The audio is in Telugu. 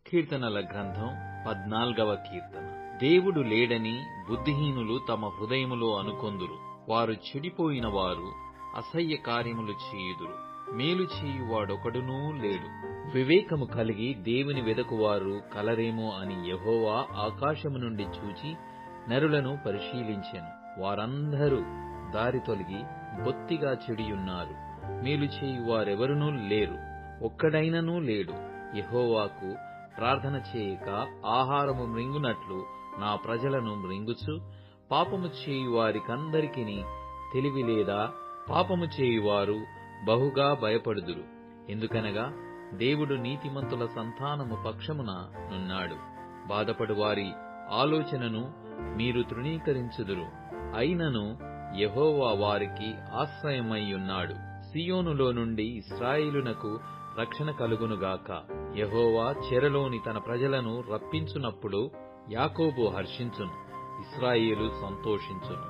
కీర్తనల గ్రంథం 14వ కీర్తన. దేవుడు లేడని బుద్ధిహీనులు తమ హృదయములో అనుకొందురు. వారు చెడిపోయిన వారు అసహ్య కార్యములు చేయుదురు. మేలు చేయువాడొకడునూ లేడు. వివేకము కలిగి దేవుని వెదకువారు కలరేమో అని యెహోవా ఆకాశము నుండి చూచి నరులను పరిశీలించెను. వారందరూ దారి తొలగి బొత్తిగా చెడియున్నారు. మేలు చేయువారెవరునూ లేరు, ఒక్కడైననూ లేడు. యెహోవాకు ప్రార్థన చేయక ఆహారము మ్రింగునట్లు నా ప్రజలను మ్రింగుచు, పాపము చేయువారికందరికిని తెలివి లేదా? పాపము చేయువారు బహుగా భయపడుదురు. ఎందుకనగా దేవుడు నీతిమంతుల సంతానము పక్షమున నున్నాడు. బాధపడు వారి ఆలోచనను మీరు తృణీకరించుదురు. అయినను యెహోవా వారికి ఆశ్రయమయ్యున్నాడు. సియోనులో నుండి ఇశ్రాయేలునకు రక్షణ కలుగునుగాక. యెహోవా చెరలోని తన ప్రజలను రప్పించునప్పుడు యాకోబు హర్షించును, ఇశ్రాయేలు సంతోషించును.